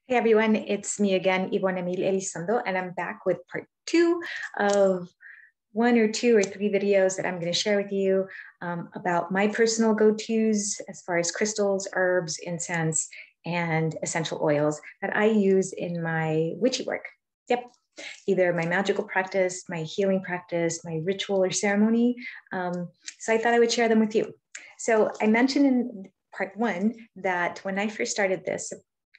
Hey everyone, it's me again, Yvonne Emil Elizondo, and I'm back with part 2 of 1 or 2 or 3 videos that I'm going to share with you about my personal go-tos as far as crystals, herbs, incense, and essential oils that I use in my witchy work. Yep, either my magical practice, my healing practice, my ritual or ceremony. So I thought I would share them with you. So I mentioned in part 1 that when I first started this,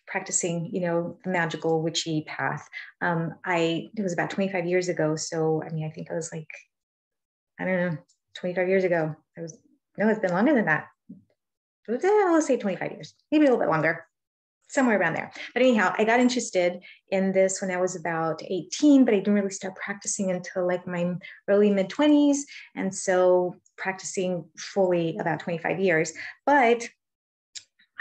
practicing, the magical witchy path. It was about 25 years ago. So, I think I was like, I don't know, 25 years ago. No, it's been longer than that. Let's say 25 years, maybe a little bit longer, somewhere around there. But anyhow, I got interested in this when I was about 18, but I didn't really start practicing until like my early mid 20s. And so practicing fully about 25 years. But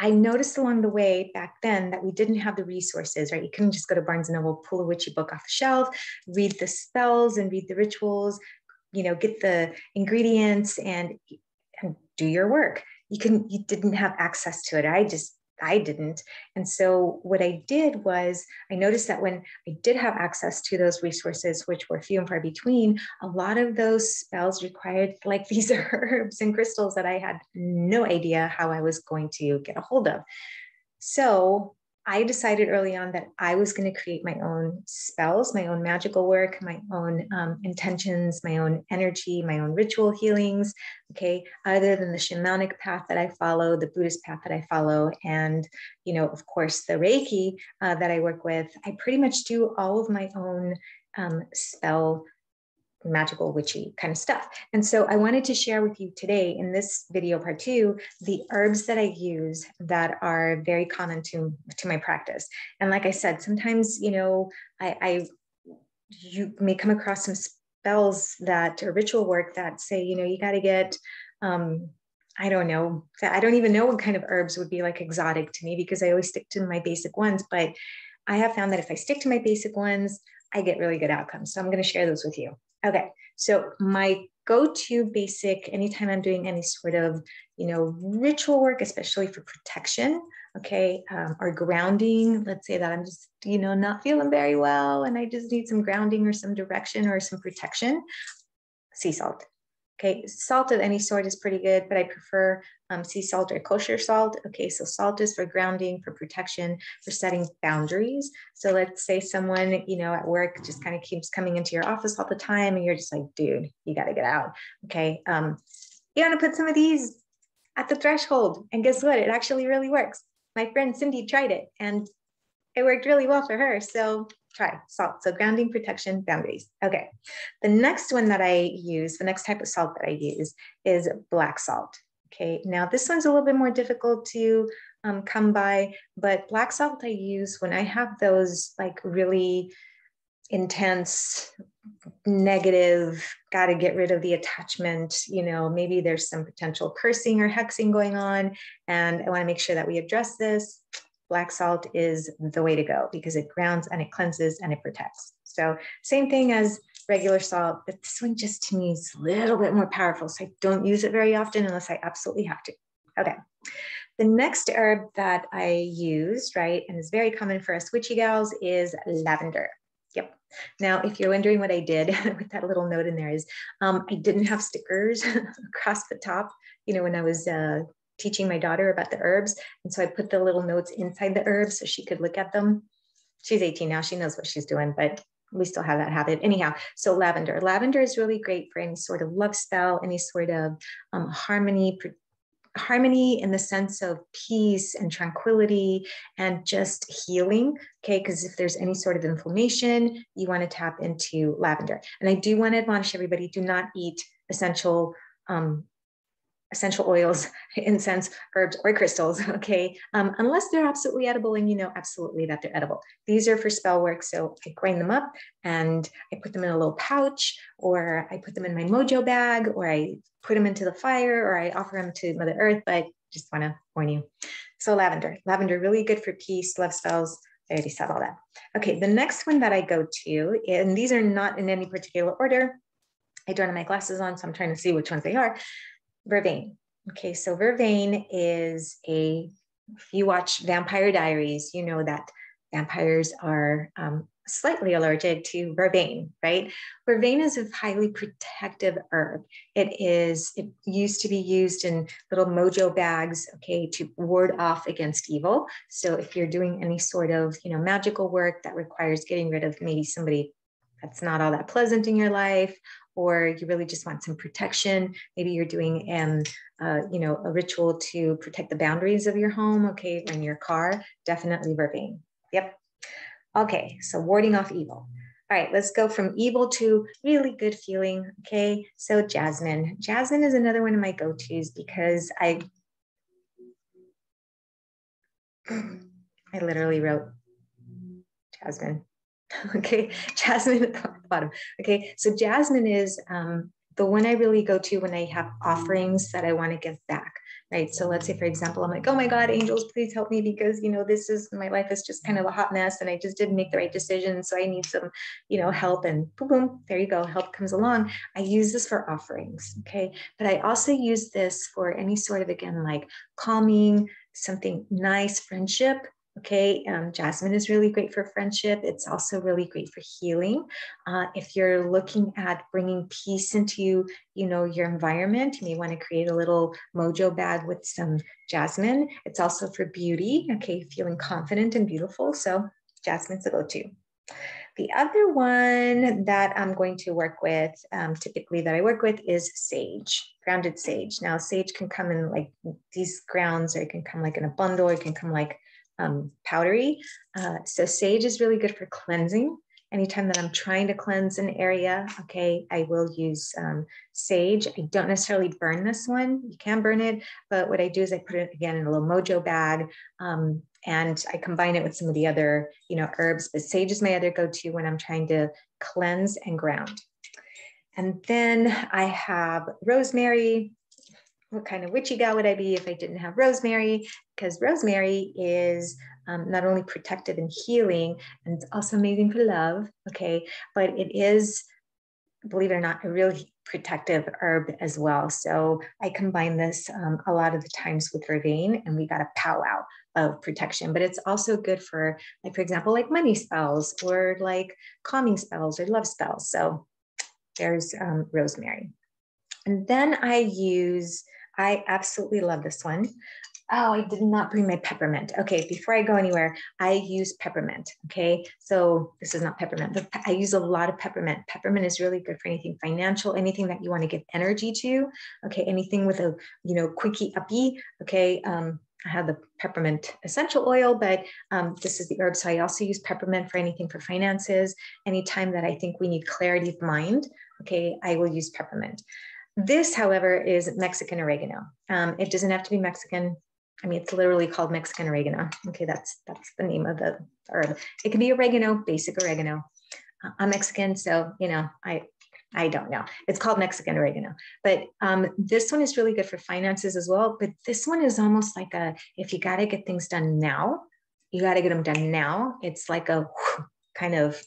I noticed along the way back then that we didn't have the resources, right? You couldn't just go to Barnes & Noble, pull a witchy book off the shelf, read the spells and read the rituals, get the ingredients and do your work. You didn't have access to it. I didn't. And so what I did was I noticed that when I did have access to those resources, which were few and far between, a lot of those spells required like these herbs and crystals that I had no idea how I was going to get a hold of. So I decided early on that I was going to create my own spells, my own magical work, my own intentions, my own energy, my own ritual healings, okay, other than the shamanic path that I follow, the Buddhist path that I follow, and, of course, the Reiki that I work with. I pretty much do all of my own spell magical witchy kind of stuff. And so I wanted to share with you today in this video part 2 the herbs that I use that are very common to my practice. And like I said, sometimes you may come across some spells or ritual work that say you got to get I don't know. I don't even know what kind of herbs would be like exotic to me because I always stick to my basic ones. But I have found that if I stick to my basic ones, I get really good outcomes. So I'm going to share those with you. Okay, so my go-to basic, anytime I'm doing any sort of, ritual work, especially for protection, okay, or grounding, let's say that I'm just, not feeling very well and I just need some grounding or some direction or some protection, sea salt. Okay, salt of any sort is pretty good, but I prefer sea salt or kosher salt. Okay, so salt is for grounding, for protection, for setting boundaries. So let's say someone, at work just kind of keeps coming into your office all the time and you're just like, dude, you got to get out. Okay, you want to put some of these at the threshold. And guess what? It actually really works. My friend Cindy tried it and it worked really well for her. So try salt. So grounding, protection, boundaries. Okay. The next one that I use, the next type of salt that I use is black salt. Okay. Now this one's a little bit more difficult to come by, but black salt I use when I have those like really intense, negative, got to get rid of the attachment, maybe there's some potential cursing or hexing going on. And I want to make sure that we address this. Black salt is the way to go because it grounds and it cleanses and it protects. So same thing as regular salt, but this one just to me is a little bit more powerful. So I don't use it very often unless I absolutely have to. Okay. The next herb that I use, right, and is very common for us witchy gals is lavender. Yep. Now, if you're wondering what I did with that little note in there is I didn't have stickers across the top, when I was teaching my daughter about the herbs. And so I put the little notes inside the herbs so she could look at them. She's 18 now. She knows what she's doing, but we still have that habit. Anyhow, so lavender. Lavender is really great for any sort of love spell, any sort of harmony in the sense of peace and tranquility and just healing. Okay, because if there's any sort of inflammation, you want to tap into lavender. And I do want to admonish everybody, do not eat essential oils, incense, herbs, or crystals, okay? Unless they're absolutely edible and absolutely that they're edible. These are for spell work, so I grind them up and I put them in a little pouch, or I put them in my mojo bag, or I put them into the fire, or I offer them to Mother Earth, but just want to warn you. So lavender, really good for peace, love spells. I already said all that. Okay, the next one that I go to, and these are not in any particular order. I don't have my glasses on, so I'm trying to see which ones they are. Vervain. Okay, so Vervain is if you watch Vampire Diaries, you know that vampires are slightly allergic to vervain, right? Vervain is a highly protective herb. It used to be used in little mojo bags, okay, to ward off against evil. So if you're doing any sort of, magical work that requires getting rid of maybe somebody that's not all that pleasant in your life, or you really just want some protection, maybe you're doing a ritual to protect the boundaries of your home, okay, or in your car, definitely vervain. Yep. Okay, so warding off evil. All right, let's go from evil to really good feeling. Okay, so jasmine. Jasmine is another one of my go-tos because I literally wrote jasmine. Okay, jasmine at the bottom. Okay, so jasmine is the one I really go to when I have offerings that I want to give back, right? So let's say, for example, I'm like, oh my God, angels, please help me because, my life is just kind of a hot mess and I just didn't make the right decision. So I need some, help, and boom, boom, there you go. Help comes along. I use this for offerings. Okay. But I also use this for any sort of, again, like calming, something nice, friendship. Okay, jasmine is really great for friendship. It's also really great for healing. If you're looking at bringing peace into, your environment, you may want to create a little mojo bag with some jasmine. It's also for beauty. Okay, feeling confident and beautiful. So jasmine's a go-to. The other one that I'm going to work with, typically that I work with, is sage, grounded sage. Now, sage can come in like these grounds, or it can come like in a bundle, or it can come like powdery. So sage is really good for cleansing. Anytime that I'm trying to cleanse an area, okay, I will use sage. I don't necessarily burn this one. You can burn it, but what I do is I put it again in a little mojo bag, and I combine it with some of the other, herbs. But sage is my other go-to when I'm trying to cleanse and ground. And then I have rosemary. What kind of witchy gal would I be if I didn't have rosemary? Because rosemary is not only protective and healing, and it's also amazing for love, okay, but it is, believe it or not, a really protective herb as well. So I combine this a lot of the times with vervain, and we got a powwow of protection. But it's also good for, like, for example, like money spells, or like calming spells, or love spells. So there's rosemary. And then I absolutely love this one. Oh, I did not bring my peppermint. Okay, before I go anywhere, I use peppermint. Okay, so this is not peppermint, but I use a lot of peppermint. Peppermint is really good for anything financial, anything that you want to give energy to. Okay, anything with a, quickie uppy. Okay, I have the peppermint essential oil, but this is the herb. So I also use peppermint for anything for finances. Anytime that I think we need clarity of mind, okay, I will use peppermint. This, however, is Mexican oregano. It doesn't have to be Mexican. I mean, it's literally called Mexican oregano. Okay, that's the name of the herb. It can be oregano, basic oregano. I'm Mexican, so, I don't know. It's called Mexican oregano. But this one is really good for finances as well. But this one is almost like if you got to get things done now, you got to get them done now. It's like a kind of,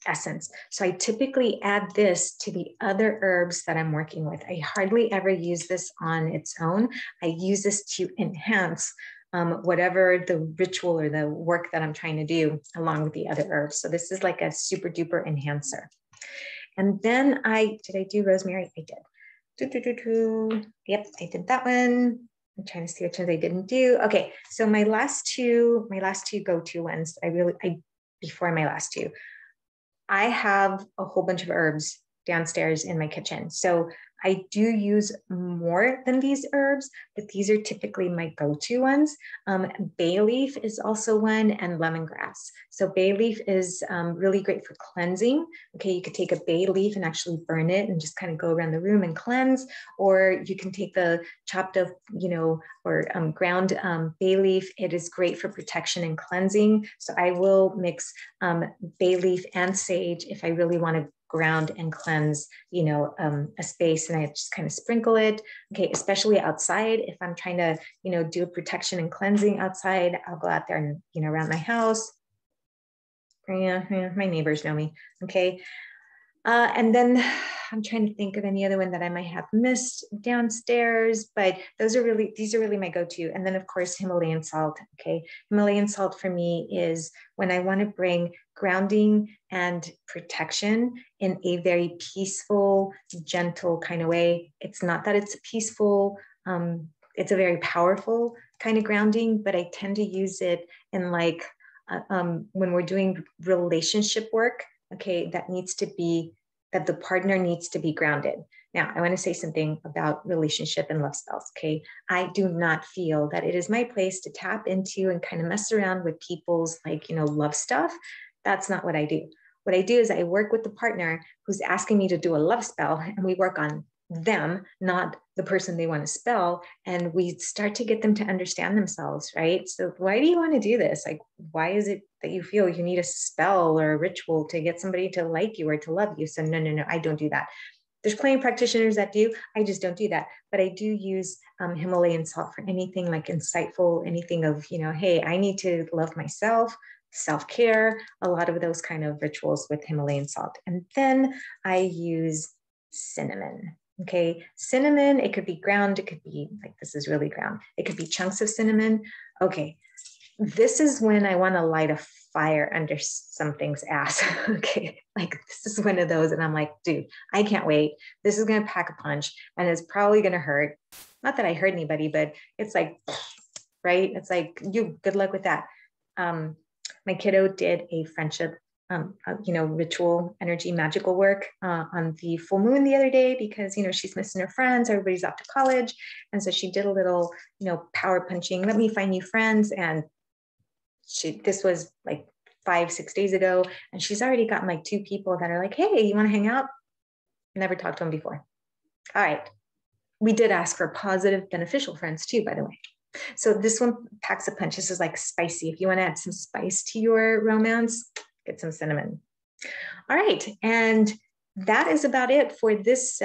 essence. So I typically add this to the other herbs that I'm working with. I hardly ever use this on its own. I use this to enhance whatever the ritual or the work that I'm trying to do along with the other herbs. So this is like a super duper enhancer. And then did I do rosemary? I did. Yep, I did that one. I'm trying to see which ones I didn't do. Okay, so my last two go-to ones, before my last two, I have a whole bunch of herbs downstairs in my kitchen. So I do use more than these herbs, but these are typically my go-to ones. Bay leaf is also one, and lemongrass. So bay leaf is really great for cleansing. Okay, you could take a bay leaf and actually burn it and just kind of go around the room and cleanse, or you can take the chopped up, or ground bay leaf. It is great for protection and cleansing. So I will mix bay leaf and sage if I really want to ground and cleanse, a space, and I just kind of sprinkle it. Okay, especially outside. If I'm trying to, do protection and cleansing outside, I'll go out there and, around my house. Yeah, my neighbors know me. Okay. And then I'm trying to think of any other one that I might have missed downstairs, but these are really my go-to. And then of course, Himalayan salt. Okay. Himalayan salt for me is when I want to bring grounding and protection in a very peaceful, gentle kind of way. It's not that it's peaceful. It's a very powerful kind of grounding, but I tend to use it in like, when we're doing relationship work, okay, that the partner needs to be grounded. Now, I want to say something about relationship and love spells, okay? I do not feel that it is my place to tap into and kind of mess around with people's like, love stuff. That's not what I do. What I do is I work with the partner who's asking me to do a love spell, and we work on them, not the person they want to spell. And we start to get them to understand themselves, right? So why do you want to do this? Like, why is it that you feel you need a spell or a ritual to get somebody to like you or to love you? So no, I don't do that. There's plenty of practitioners that do. I just don't do that. But I do use Himalayan salt for anything like insightful, anything of, hey, I need to love myself, self-care, a lot of those kind of rituals with Himalayan salt. And then I use cinnamon. Okay, cinnamon, it could be ground, it could be like, this is really ground. It could be chunks of cinnamon. Okay, this is when I want to light a fire under something's ass. Okay, like this is one of those. And I'm like, dude, I can't wait. This is going to pack a punch and it's probably going to hurt. Not that I hurt anybody, but it's like, right? It's like, good luck with that. My kiddo did a friendship ritual, energy, magical work on the full moon the other day because, she's missing her friends. Everybody's off to college. And so she did a little, power punching, let me find new friends. And this was like 5-6 days ago. And she's already gotten like 2 people that are like, hey, you want to hang out? Never talked to them before. All right. We did ask for positive, beneficial friends too, by the way. So this one packs a punch. This is like spicy. If you want to add some spice to your romance, get some cinnamon. All right. And that is about it for this,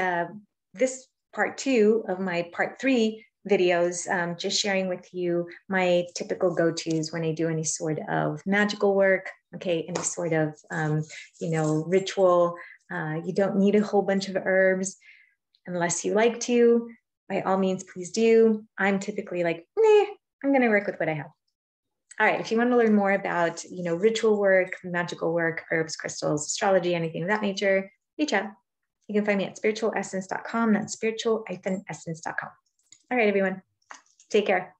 this part 2 of my part 3 videos, just sharing with you my typical go-tos when I do any sort of magical work, okay, any sort of, ritual. You don't need a whole bunch of herbs unless you like to. By all means, please do. I'm typically like, I'm going to work with what I have. All right, if you want to learn more about, ritual work, magical work, herbs, crystals, astrology, anything of that nature, reach out. You can find me at spiritualessence.com. That's spiritual-essence.com. All right, everyone, take care.